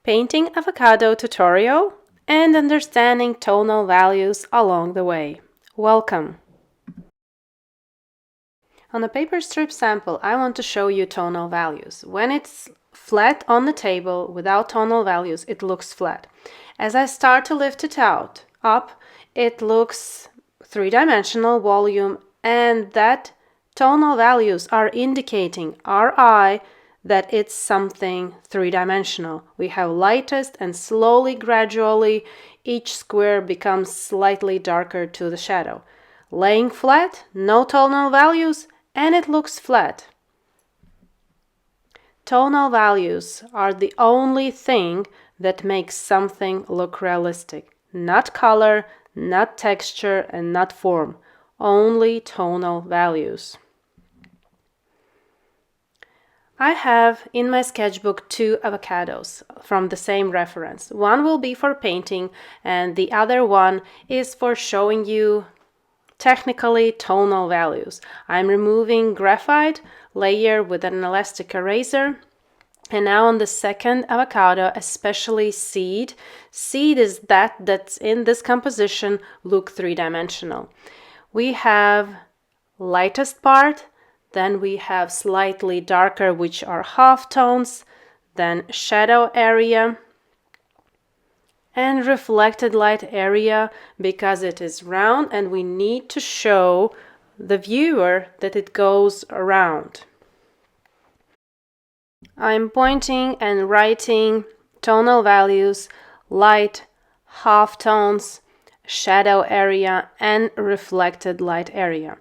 Painting Avocado tutorial and understanding tonal values along the way. Welcome! On the paper strip sample, I want to show you tonal values. When it's flat on the table without tonal values, it looks flat. As I start to lift it up, it looks three-dimensional volume, and that tonal values are indicating our eye that it's something three-dimensional. We have lightest and slowly, gradually, each square becomes slightly darker to the shadow. Laying flat, no tonal values, and it looks flat. Tonal values are the only thing that makes something look realistic. Not color, not texture, and not form. Only tonal values. I have in my sketchbook 2 avocados from the same reference. One will be for painting and the other one is for showing you technically tonal values. I'm removing graphite layer with an elastic eraser. And now on the second avocado, especially seed. Seed is that's in this composition look three-dimensional. We have lightest part, then we have slightly darker, which are half tones, then shadow area, and reflected light area because it is round and we need to show the viewer that it goes around. I'm pointing and writing tonal values, light, half tones, shadow area, and reflected light area.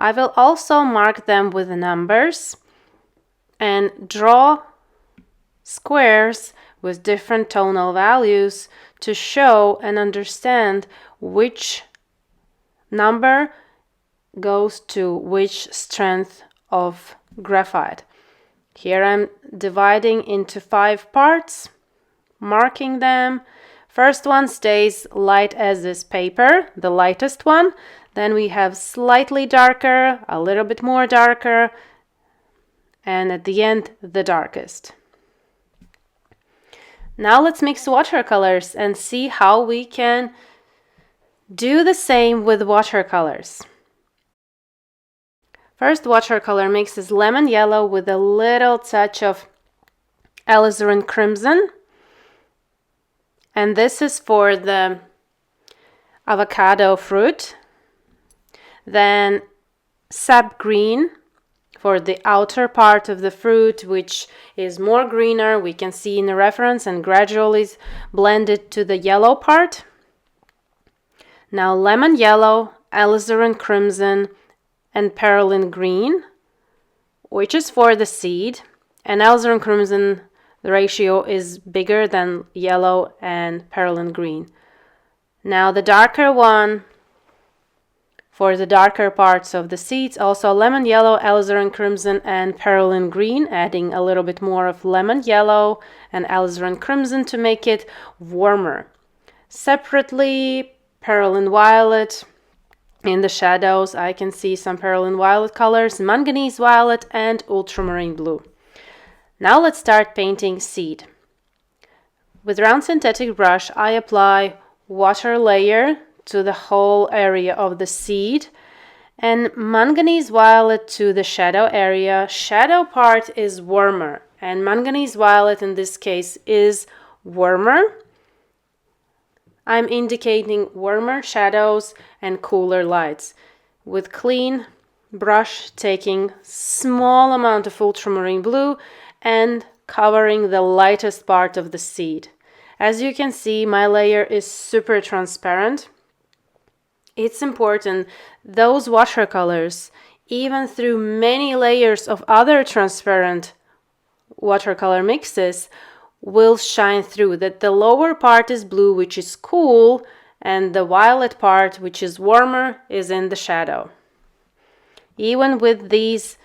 I will also mark them with numbers and draw squares with different tonal values to show and understand which number goes to which strength of graphite. Here I'm dividing into 5 parts, marking them. First one stays light as this paper, the lightest one. Then we have slightly darker, a little bit more darker, and at the end, the darkest. Now let's mix watercolors and see how we can do the same with watercolors. First watercolor mix is lemon yellow with a little touch of alizarin crimson. And this is for the avocado fruit. Then sap green for the outer part of the fruit, which is more greener. We can see in the reference and gradually blend it to the yellow part. Now lemon yellow, alizarin crimson, and perylene green, which is for the seed. And alizarin crimson, the ratio is bigger than yellow and perylene green. Now the darker one for the darker parts of the seeds, also lemon yellow, alizarin crimson, and perylene green, adding a little bit more of lemon yellow and alizarin crimson to make it warmer. Separately, perylene violet. In the shadows, I can see some perylene violet colors, manganese violet, and ultramarine blue. Now let's start painting seed. With round synthetic brush, I apply water layer to the whole area of the seed and manganese violet to the shadow area. Shadow part is warmer and manganese violet in this case is warmer. I'm indicating warmer shadows and cooler lights with clean brush, taking small amount of ultramarine blue and covering the lightest part of the seed. As you can see, my layer is super transparent. It's important, those watercolors, even through many layers of other transparent watercolor mixes, will shine through, that the lower part is blue, which is cool, and the violet part, which is warmer, is in the shadow. Even with these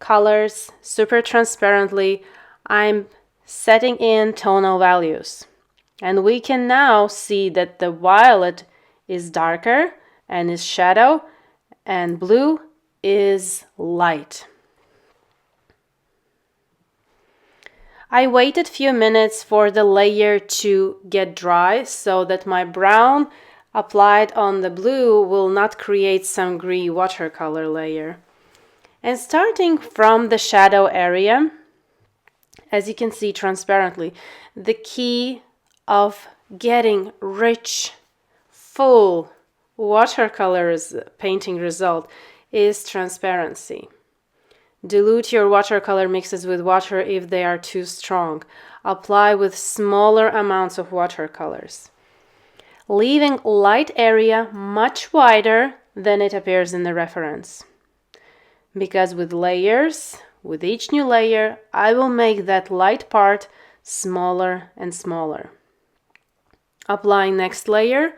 colors super transparently, I'm setting in tonal values. And we can now see that the violet is darker and is shadow, and blue is light. I waited a few minutes for the layer to get dry so that my brown applied on the blue will not create some green watercolor layer. And starting from the shadow area, as you can see transparently, the key of getting rich, full watercolors painting result is transparency. Dilute your watercolor mixes with water if they are too strong. Apply with smaller amounts of watercolors, leaving light area much wider than it appears in the reference. Because with layers, with each new layer, I will make that light part smaller and smaller. Applying next layer,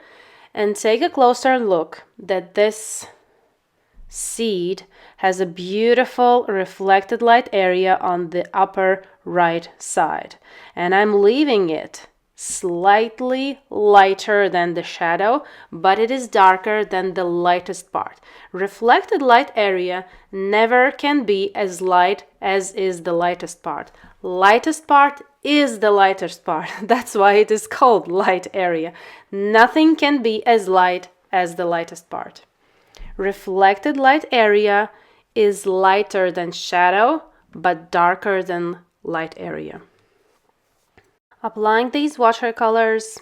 and take a closer look that this seed has a beautiful reflected light area on the upper right side, and I'm leaving it slightly lighter than the shadow, but it is darker than the lightest part. Reflected light area never can be as light as is the lightest part. Lightest part is the lightest part. That's why it is called light area. Nothing can be as light as the lightest part. Reflected light area is lighter than shadow, but darker than light area. Applying these watercolors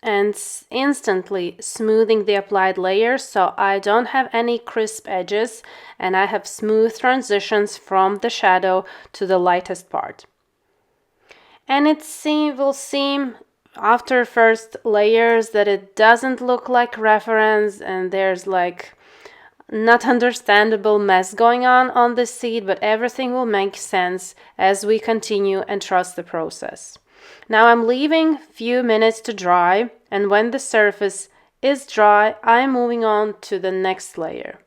and instantly smoothing the applied layers so I don't have any crisp edges and I have smooth transitions from the shadow to the lightest part. And it will seem after first layers that it doesn't look like reference and there's like not understandable mess going on the seed, but everything will make sense as we continue and trust the process. Now I'm leaving few minutes to dry, and when the surface is dry, I'm moving on to the next layer.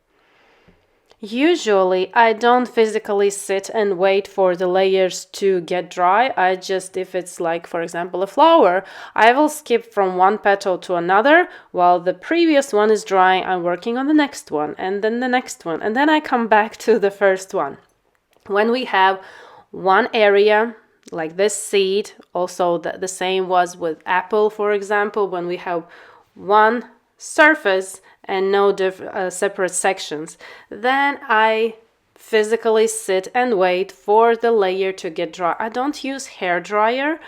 Usually I don't physically sit and wait for the layers to get dry. I just, if it's like, for example, a flower, I will skip from one petal to another while the previous one is drying. I'm working on the next one and then the next one, and then I come back to the first one. When we have one area like this seed, also the same was with apple, for example, when we have one surface and no separate sections, then I physically sit and wait for the layer to get dry. I don't use hair dryer.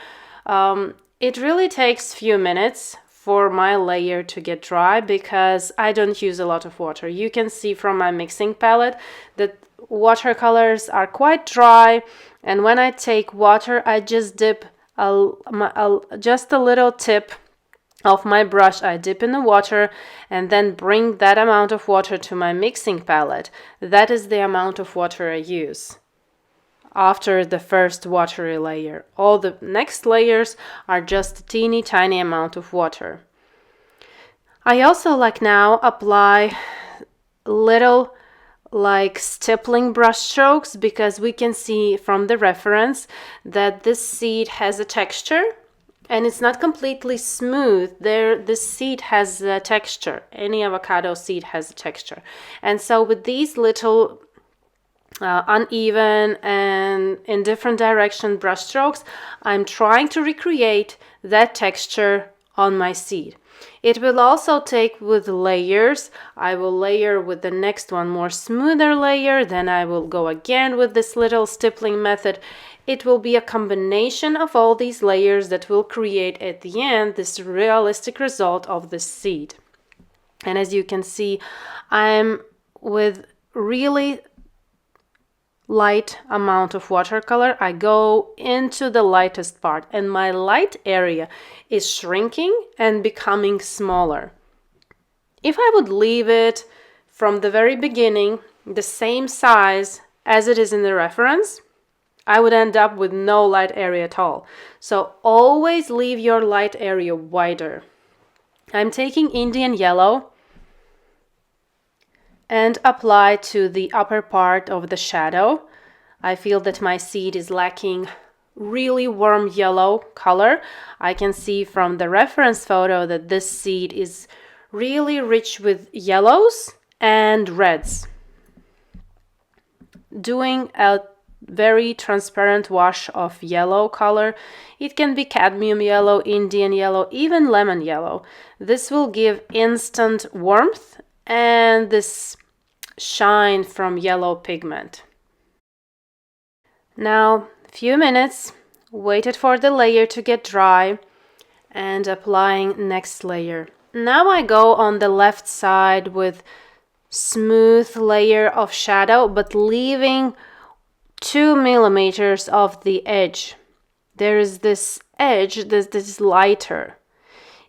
It really takes few minutes for my layer to get dry because I don't use a lot of water. You can see from my mixing palette that watercolors are quite dry, and when I take water, I just dip just a little tip of my brush, I dip in the water and then bring that amount of water to my mixing palette. That is the amount of water I use after the first watery layer. All the next layers are just a teeny tiny amount of water. I also like now apply little like stippling brush strokes because we can see from the reference that this seed has a texture. And it's not completely smooth. This seed has a texture. Any avocado seed has a texture. And so with these little uneven and in different direction brush strokes, I'm trying to recreate that texture on my seed. It will also take with layers. I will layer with the next one more smoother layer. Then I will go again with this little stippling method. It will be a combination of all these layers that will create at the end this realistic result of the seed. And as you can see, I'm with really light amount of watercolor. I go into the lightest part and my light area is shrinking and becoming smaller. If I would leave it from the very beginning the same size as it is in the reference, I would end up with no light area at all. So always leave your light area wider. I'm taking Indian yellow and apply to the upper part of the shadow. I feel that my seed is lacking really warm yellow color. I can see from the reference photo that this seed is really rich with yellows and reds. Doing a very transparent wash of yellow color. It can be cadmium yellow, Indian yellow, even lemon yellow. This will give instant warmth and this shine from yellow pigment. Now, a few minutes, waited for the layer to get dry and applying next layer. Now I go on the left side with smooth layer of shadow, but leaving 2 millimeters of the edge. There is this edge that is lighter.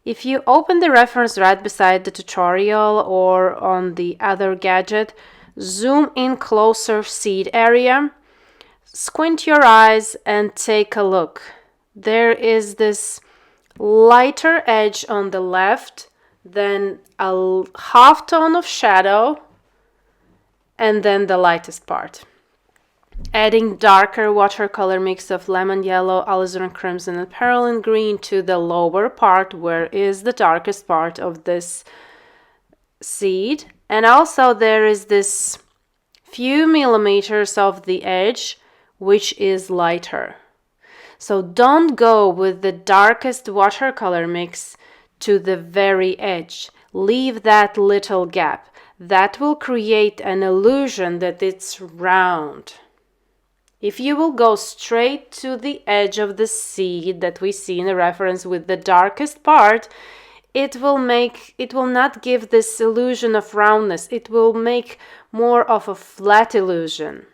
If you open the reference right beside the tutorial or on the other gadget, zoom in closer seed area, squint your eyes and take a look. There is this lighter edge on the left, then a half tone of shadow, and then the lightest part. Adding darker watercolor mix of lemon yellow, alizarin crimson, and perylene green to the lower part where is the darkest part of this seed. And also there is this few millimeters of the edge which is lighter. So don't go with the darkest watercolor mix to the very edge. Leave that little gap. That will create an illusion that it's round. If you will go straight to the edge of the seed that we see in the reference with the darkest part, it will not give this illusion of roundness. It will make more of a flat illusion.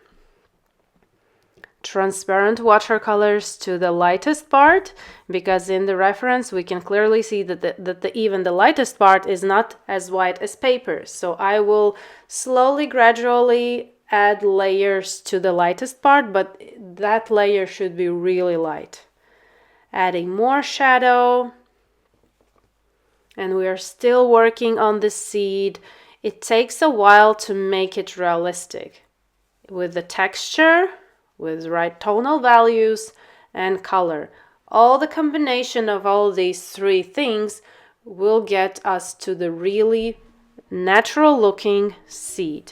Transparent watercolors to the lightest part, because in the reference we can clearly see that even the lightest part is not as white as paper. So I will slowly, gradually add layers to the lightest part, but that layer should be really light. Adding more shadow, and we are still working on the seed. It takes a while to make it realistic with the texture, with the right tonal values and color. All the combination of all these three things will get us to the really natural looking seed.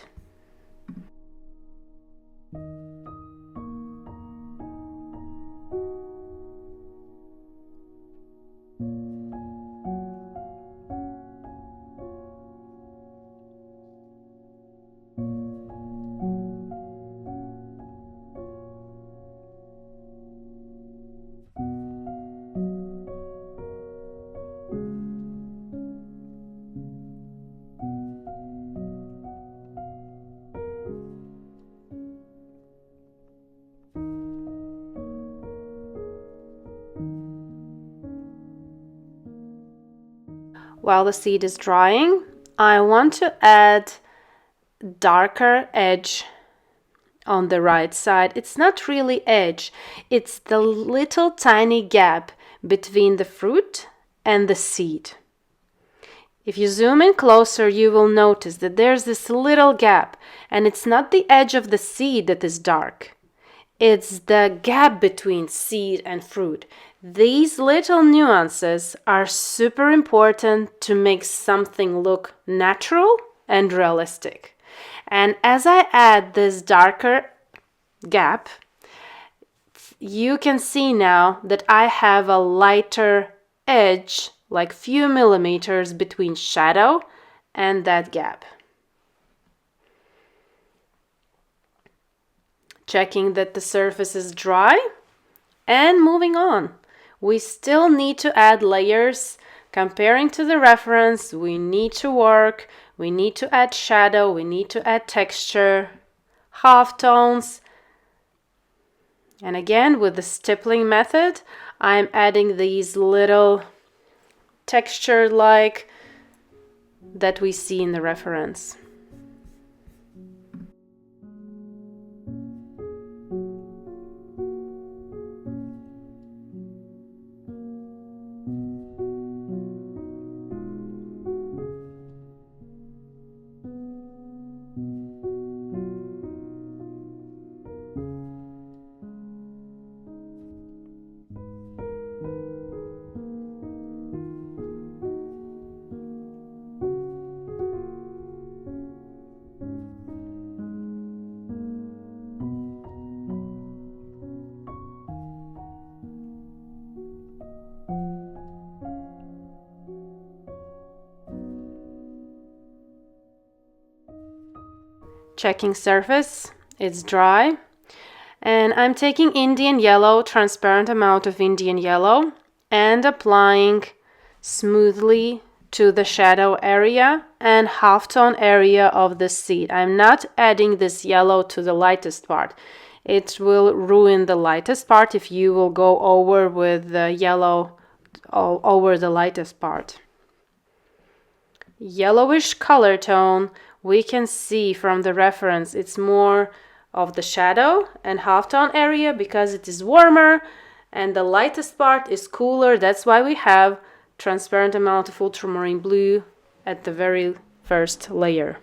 While the seed is drying, I want to add darker edge on the right side. It's not really edge, it's the little tiny gap between the fruit and the seed. If you zoom in closer, you will notice that there's this little gap, and it's not the edge of the seed that is dark. It's the gap between seed and fruit. These little nuances are super important to make something look natural and realistic. And as I add this darker gap, you can see now that I have a lighter edge, like few millimeters between shadow and that gap. Checking that the surface is dry and moving on. We still need to add layers. Comparing to the reference, we need to work, we need to add shadow, we need to add texture, halftones. And again, with the stippling method, I'm adding these little texture like that we see in the reference. Checking surface, it's dry. And I'm taking Indian yellow, transparent amount of Indian yellow, and applying smoothly to the shadow area and halftone area of the seed. I'm not adding this yellow to the lightest part. It will ruin the lightest part if you will go over with the yellow all over the lightest part. Yellowish color tone, we can see from the reference it's more of the shadow and halftone area because it is warmer, and the lightest part is cooler. That's why we have transparent amount of ultramarine blue at the very first layer.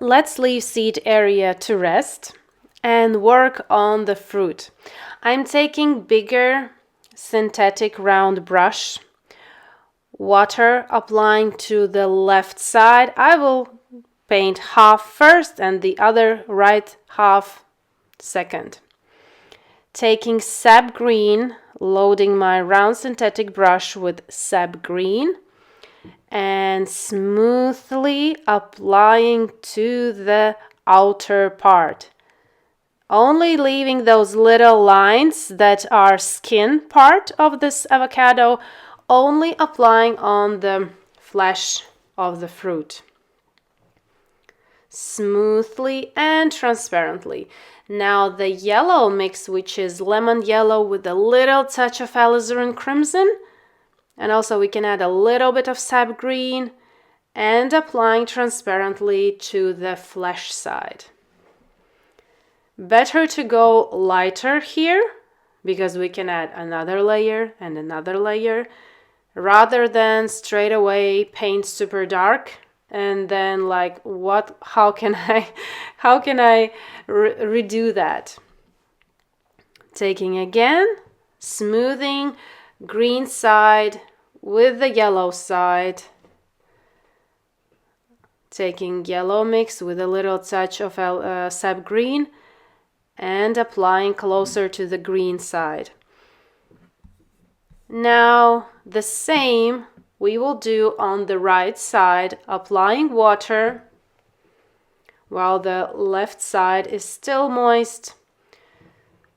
Let's leave seed area to rest and work on the fruit. I'm taking bigger synthetic round brush, water applying to the left side. I will paint half first and the other right half second. Taking sap green, loading my round synthetic brush with sap green and smoothly applying to the outer part. Only leaving those little lines that are skin part of this avocado, only applying on the flesh of the fruit. Smoothly and transparently. Now the yellow mix, which is lemon yellow with a little touch of alizarin crimson, and also we can add a little bit of sap green, and applying transparently to the flesh side. Better to go lighter here because we can add another layer and another layer rather than straight away paint super dark and then like how can I redo that? Taking again, smoothing green side with the yellow side, taking yellow mix with a little touch of sap green and applying closer to the green side. Now the same we will do on the right side, applying water while the left side is still moist.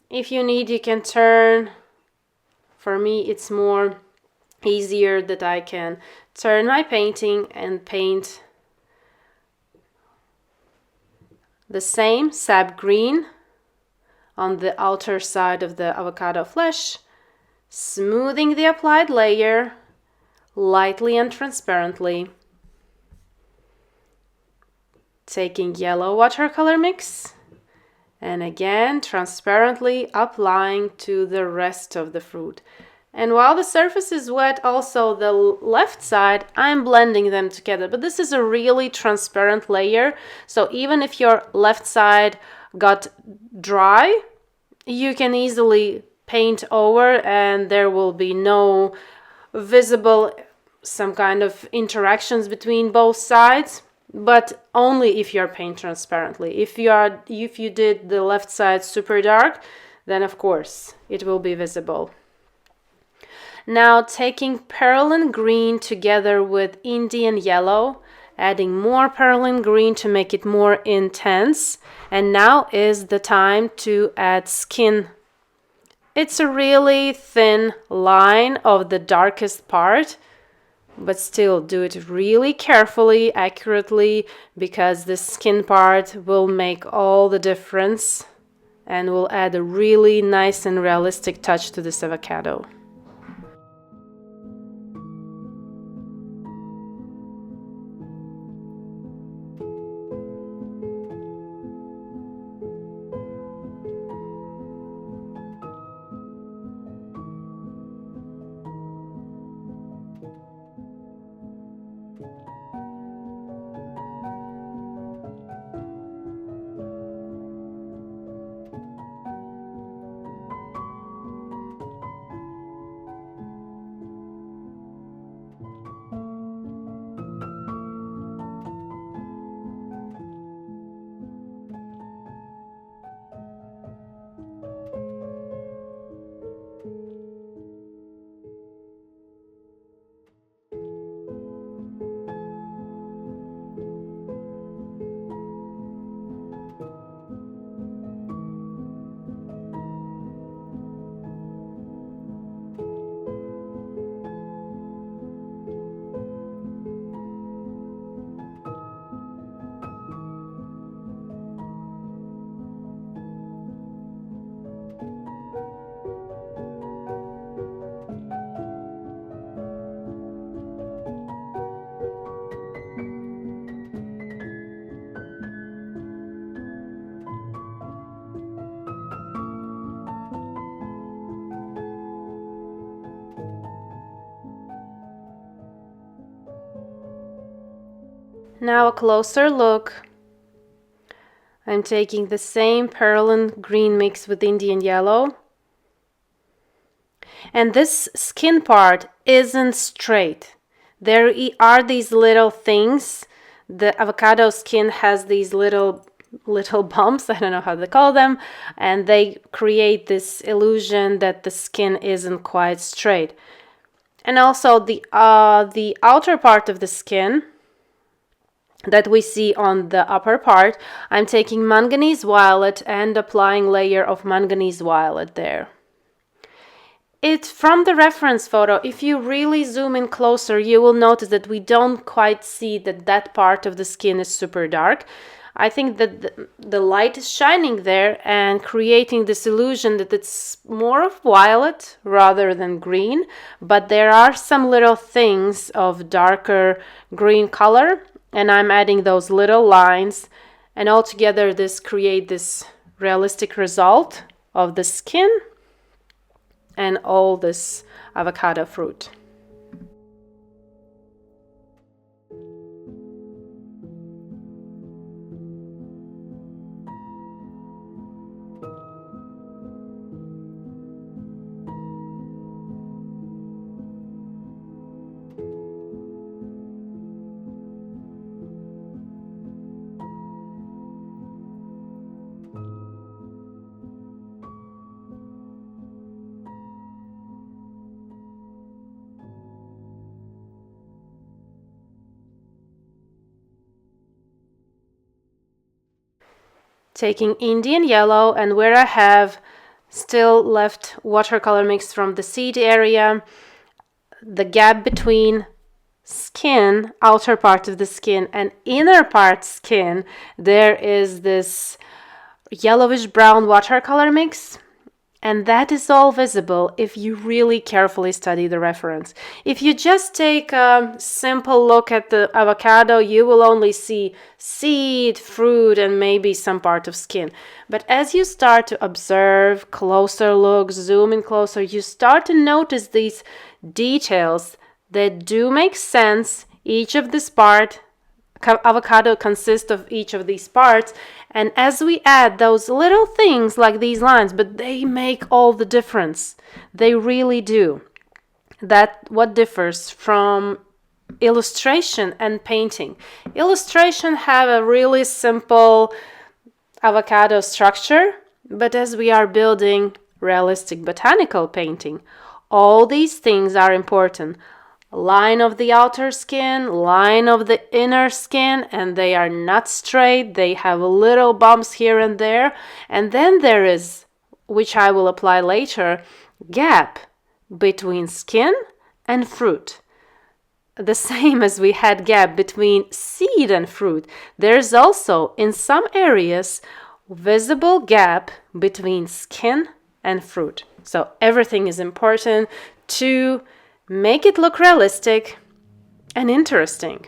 If you need, you can turn. For me, it's more easier that I can turn my painting and paint the same sap green on the outer side of the avocado flesh, smoothing the applied layer lightly and transparently. taking yellow watercolor mix, and again transparently applying to the rest of the fruit. And while the surface is wet, also the left side, I'm blending them together. But this is a really transparent layer, so even if your left side got dry, you can easily paint over and there will be no visible some kind of interactions between both sides, but only if you're paint transparently. If you did the left side super dark, then of course it will be visible. Now taking perylene green together with Indian yellow, adding more perylene green to make it more intense, and now is the time to add skin. It's a really thin line of the darkest part, but still do it really carefully, accurately, because the skin part will make all the difference and will add a really nice and realistic touch to this avocado. Now a closer look. I'm taking the same perylene green mix with Indian yellow. And this skin part isn't straight. There are these little things. The avocado skin has these little bumps, I don't know how to call them, and they create this illusion that the skin isn't quite straight. And also the outer part of the skin that we see on the upper part, I'm taking manganese violet and applying layer of manganese violet there. It's from the reference photo. If you really zoom in closer, you will notice that we don't quite see that part of the skin is super dark. I think that the light is shining there and creating this illusion that it's more of violet rather than green, but there are some little things of darker green color, and I'm adding those little lines, and altogether this create this realistic result of the skin and all this avocado fruit. Taking Indian yellow, and where I have still left watercolor mix from the seed area, the gap between skin, outer part of the skin, and inner part skin, there is this yellowish brown watercolor mix, And that is all visible if you really carefully study the reference. If you just take a simple look at the avocado, you will only see seed, fruit, and maybe some part of skin. But as you start to observe, closer look, zoom in closer, you start to notice these details that do make sense. Each of this part, avocado consists of each of these parts, and as we add those little things like these lines, but they make all the difference. They really do. That what differs from illustration and painting. Illustration have a really simple avocado structure, but as we are building realistic botanical painting, all these things are important. Line of the outer skin, line of the inner skin, and they are not straight. They have little bumps here and there. And then there is, which I will apply later, gap between skin and fruit. The same as we had gap between seed and fruit. There's also, in some areas, visible gap between skin and fruit. So everything is important to make it look realistic and interesting.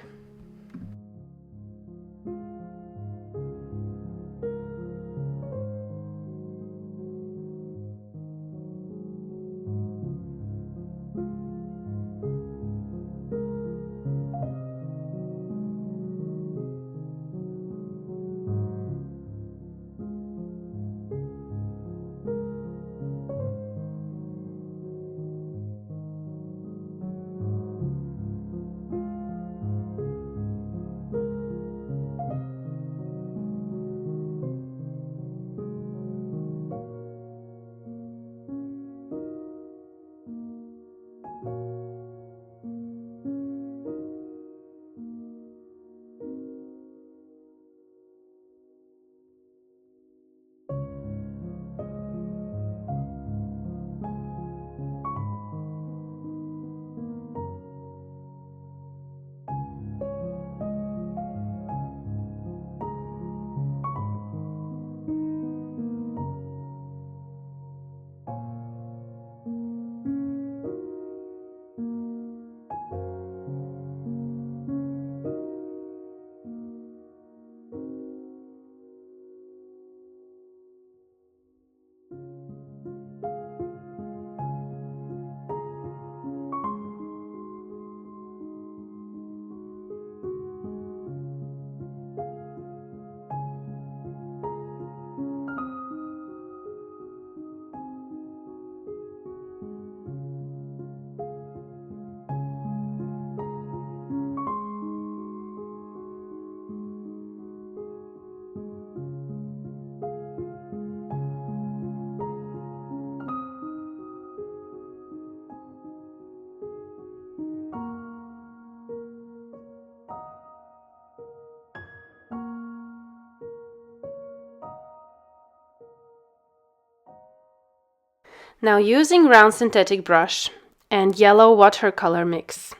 Now using round synthetic brush and yellow watercolor mix,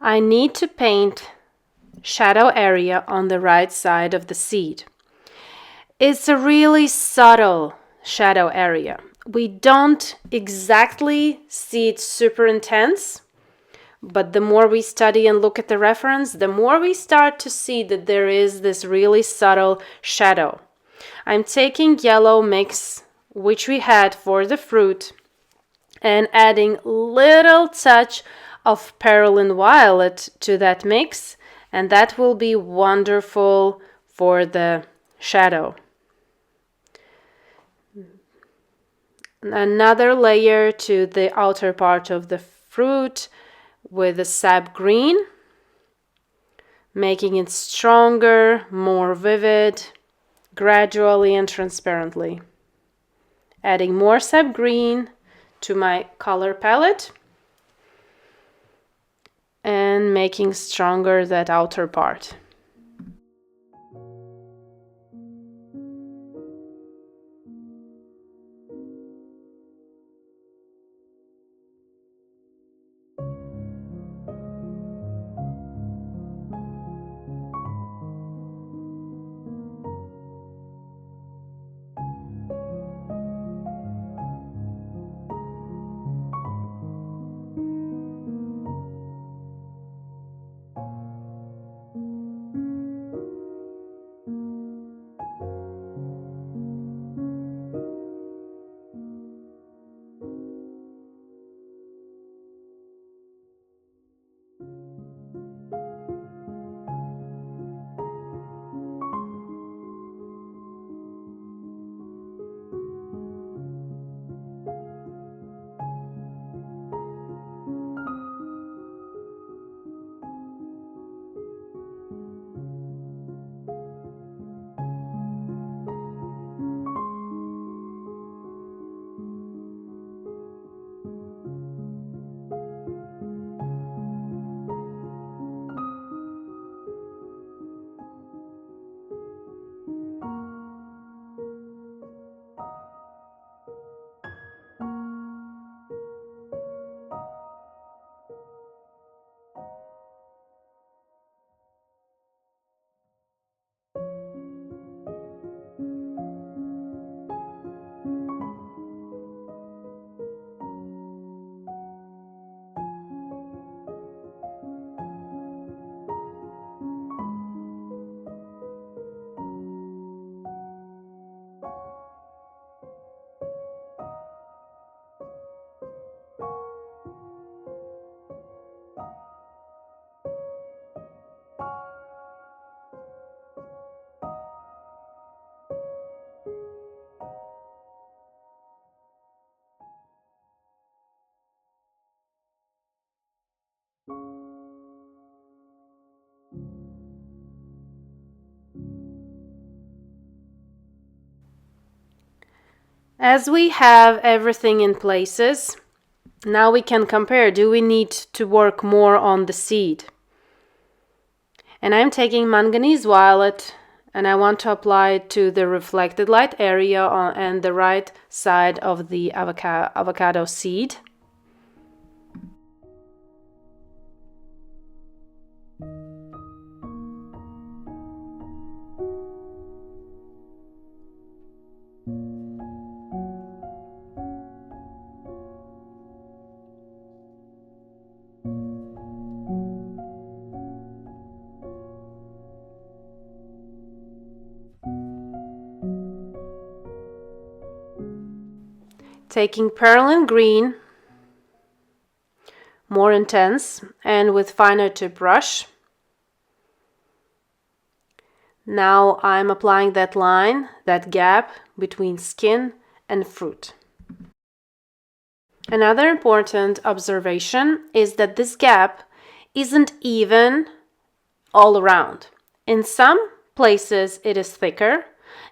I need to paint shadow area on the right side of the seed. It's a really subtle shadow area. We don't exactly see it super intense, but the more we study and look at the reference, the more we start to see that there is this really subtle shadow. I'm taking yellow mix, which we had for the fruit, and adding little touch of perylene violet to that mix, and that will be wonderful for the shadow. Another layer to the outer part of the fruit with the sap green, making it stronger, more vivid, gradually and transparently. Adding more sap green to my color palette and making stronger that outer part. As we have everything in places, now we can compare. Do we need to work more on the seed? And I'm taking manganese violet and I want to apply it to the reflected light area on the right side of the avocado seed. Taking perlin green, more intense, and with finer tip brush. Now I'm applying that line, that gap between skin and fruit. Another important observation is that this gap isn't even all around. In some places it is thicker,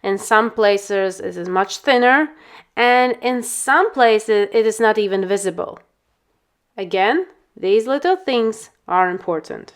in some places it is much thinner, and in some places it is not even visible. Again, these little things are important.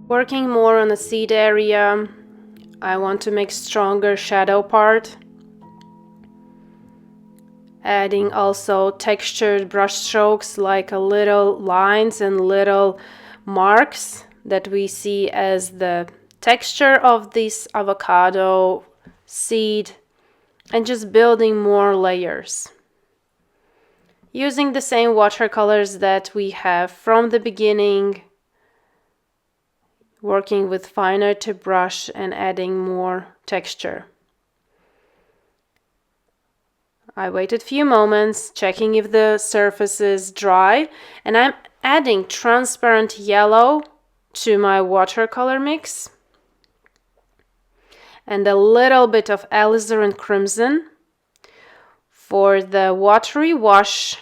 Working more on the seed area, I want to make stronger shadow part. Adding also textured brush strokes like a little lines and little marks that we see as the texture of this avocado seed, and just building more layers. Using the same watercolors that we have from the beginning, working with finer tip brush and adding more texture. I waited a few moments, checking if the surface is dry, and I'm adding transparent yellow to my watercolor mix and a little bit of alizarin crimson for the watery wash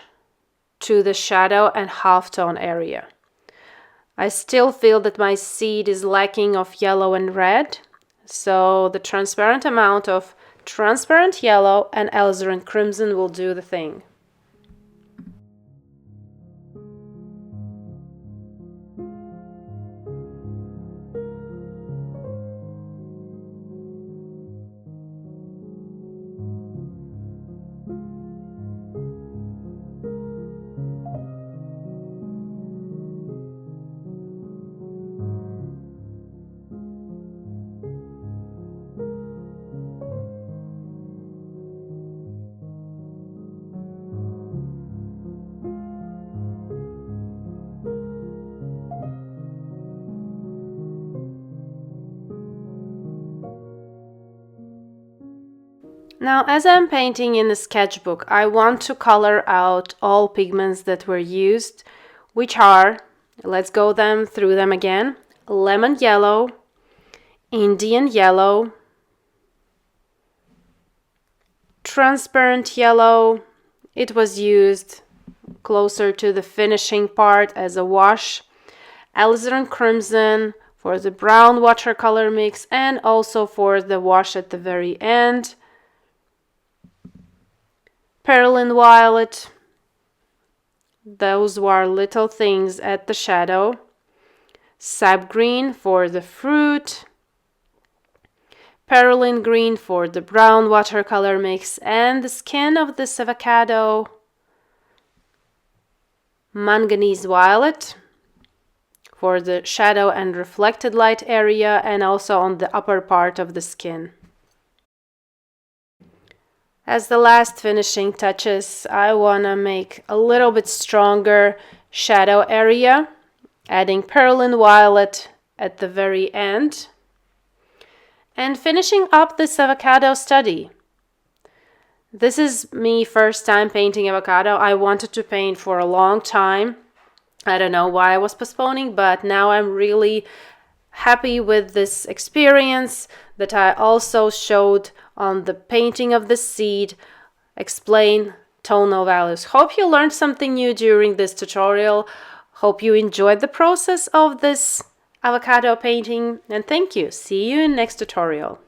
to the shadow and halftone area. I still feel that my seed is lacking of yellow and red, so the transparent amount of transparent yellow and alizarin crimson will do the thing. Now, as I'm painting in the sketchbook, I want to color out all pigments that were used, which are, let's go through them again, lemon yellow, Indian yellow, transparent yellow. It was used closer to the finishing part as a wash, alizarin crimson for the brown watercolor mix and also for the wash at the very end, perylene violet, those were little things at the shadow, sap green for the fruit, perylene green for the brown watercolor mix and the skin of this avocado, manganese violet for the shadow and reflected light area and also on the upper part of the skin. As the last finishing touches, I want to make a little bit stronger shadow area, adding perylene violet at the very end, and finishing up this avocado study. This is me first time painting avocado. I wanted to paint for a long time. I don't know why I was postponing, but now I'm really happy with this experience that I also showed on the painting of the seed, explain tonal values. Hope you learned something new during this tutorial. Hope you enjoyed the process of this avocado painting, and thank you. See you in next tutorial.